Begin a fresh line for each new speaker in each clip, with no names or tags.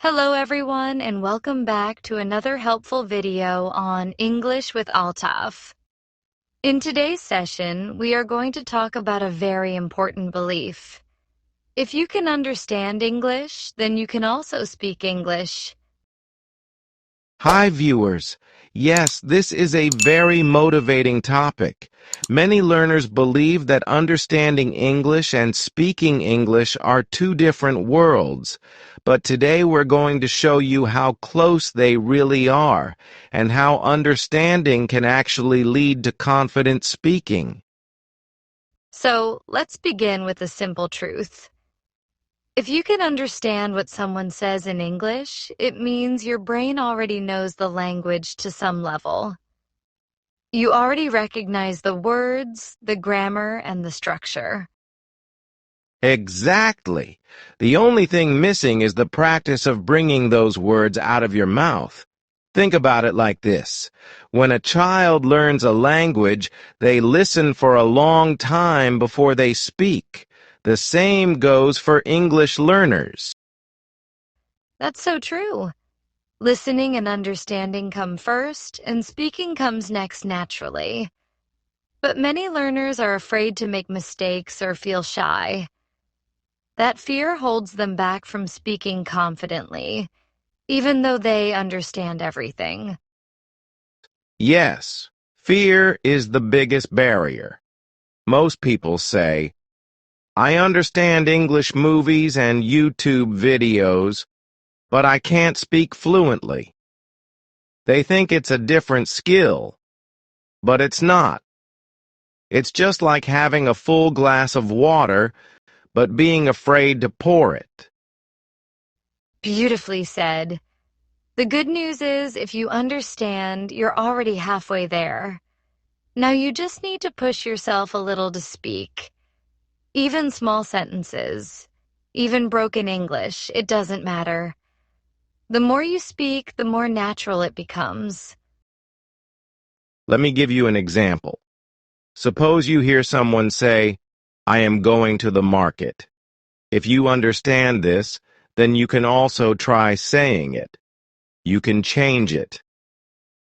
Hello everyone and welcome back to another helpful video on English with Altaf. In today's session, we are going to talk about a very important belief. If you can understand English, then you can also speak English.
Hi, viewers. Yes, this is a very motivating topic. Many learners believe that understanding English and speaking English are two different worlds. But today we're going to show you how close they really are and how understanding can actually lead to confident speaking.
So let's begin with a simple truth. If you can understand what someone says in English, it means your brain already knows the language to some level. You already recognize the words, the grammar, and the structure.
Exactly. The only thing missing is the practice of bringing those words out of your mouth. Think about it like this. When a child learns a language, they listen for a long time before they speak. The same goes for English learners.
That's so true. Listening and understanding come first, and speaking comes next naturally. But many learners are afraid to make mistakes or feel shy. That fear holds them back from speaking confidently, even though they understand everything.
Yes, fear is the biggest barrier. Most people say, I understand English movies and YouTube videos, but I can't speak fluently. They think it's a different skill, but it's not. It's just like having a full glass of water, but being afraid to pour it.
Beautifully said. The good news is, if you understand, you're already halfway there. Now you just need to push yourself a little to speak. Even small sentences, even broken English, it doesn't matter. The more you speak, the more natural it becomes.
Let me give you an example. Suppose you hear someone say, I am going to the market. If you understand this, then you can also try saying it. You can change it.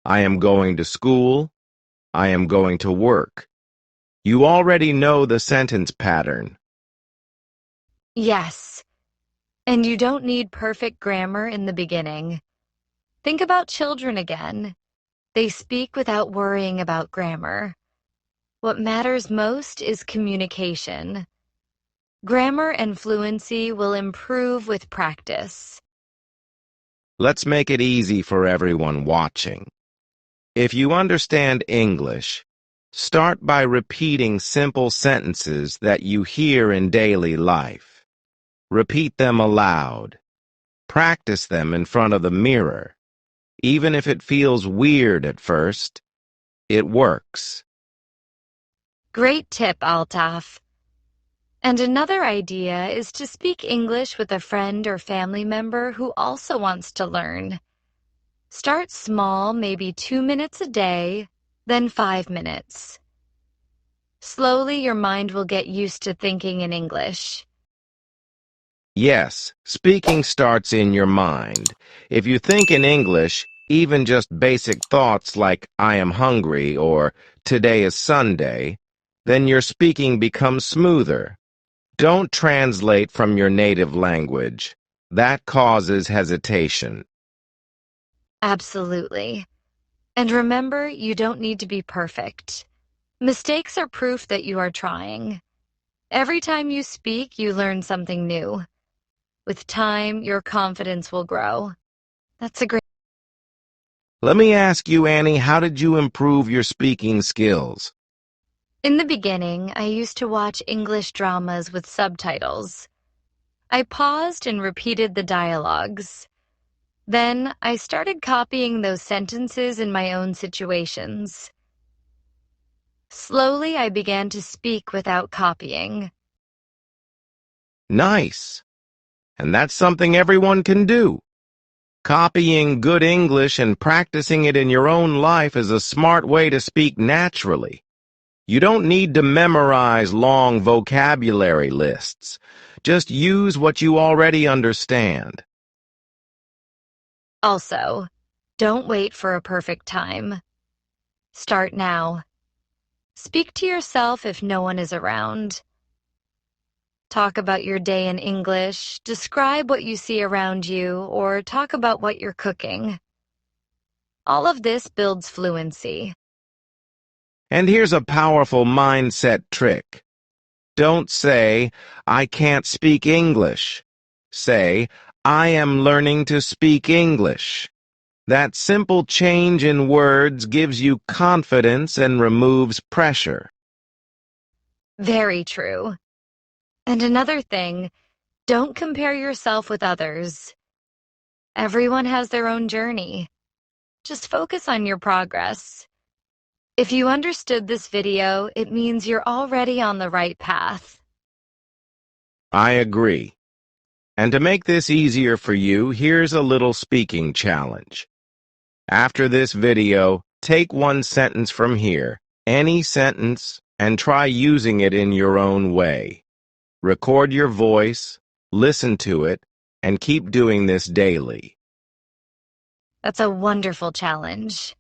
I am going to school. I am going to work. You already know the sentence pattern.
Yes, and you don't need perfect grammar in the beginning. Think about children again. They speak without worrying about grammar. What matters most is communication. Grammar and fluency will improve with practice.
Let's make it easy for everyone watching. If you understand English, start by repeating simple sentences that you hear in daily life. Repeat them aloud. Practice them in front of the mirror. Even if it feels weird at first, it works.
Great tip, Altaf. And another idea is to speak English with a friend or family member who also wants to learn. Start small, maybe 2 minutes a day, then 5 minutes. Slowly, your mind will get used to thinking in English.
Yes, speaking starts in your mind. If you think in English, even just basic thoughts like I am hungry or today is Sunday, then your speaking becomes smoother. Don't translate from your native language. That causes hesitation.
Absolutely. And remember, you don't need to be perfect. Mistakes are proof that you are trying. Every time you speak, you learn something new. With time, your confidence will grow. That's a great.
Let me ask you, Annie, how did you improve your speaking skills?
In the beginning, I used to watch English dramas with subtitles. I paused and repeated the dialogues. Then, I started copying those sentences in my own situations. Slowly, I began to speak without copying.
Nice. And that's something everyone can do. Copying good English and practicing it in your own life is a smart way to speak naturally. You don't need to memorize long vocabulary lists. Just use what you already understand.
Also, don't wait for a perfect time. Start now. Speak to yourself if no one is around. Talk about your day in English, describe what you see around you, or talk about what you're cooking. All of this builds fluency.
And here's a powerful mindset trick. Don't say, I can't speak English. Say, I am learning to speak English. That simple change in words gives you confidence and removes pressure.
Very true. And another thing, don't compare yourself with others. Everyone has their own journey. Just focus on your progress. If you understood this video, it means you're already on the right path.
I agree. And to make this easier for you, here's a little speaking challenge. After this video, take one sentence from here, any sentence, and try using it in your own way. Record your voice, listen to it, and keep doing this daily.
That's a wonderful challenge.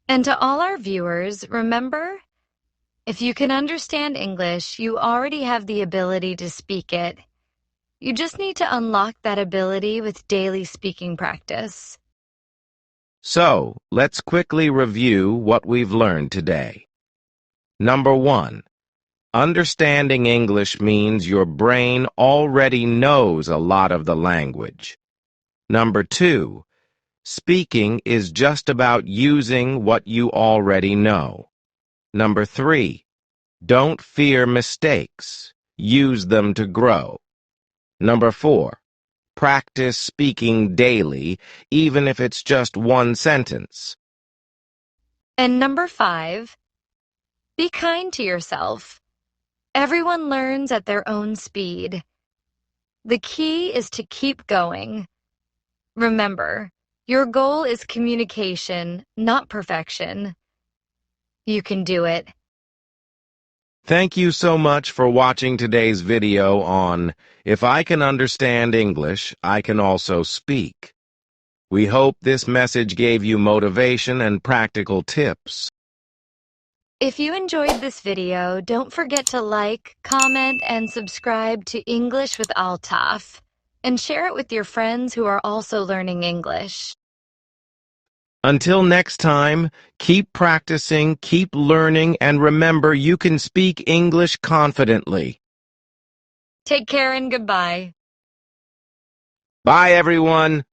And to all our viewers, remember, if you can understand English, you already have the ability to speak it. You just need to unlock that ability with daily speaking practice.
So, let's quickly review what we've learned today. Number 1. Understanding English means your brain already knows a lot of the language. Number 2. Speaking is just about using what you already know. Number 3. Don't fear mistakes. Use them to grow. Number 4. Practice speaking daily, even if it's just one sentence.
And number 5, be kind to yourself. Everyone learns at their own speed. The key is to keep going. Remember, your goal is communication, not perfection. You can do it.
Thank you so much for watching today's video on If I Can Understand English, I Can Also Speak. We hope this message gave you motivation and practical tips.
If you enjoyed this video, don't forget to like, comment, and subscribe to English with Altaf, and share it with your friends who are also learning English.
Until next time, keep practicing, keep learning, and remember you can speak English confidently.
Take care and goodbye.
Bye, everyone.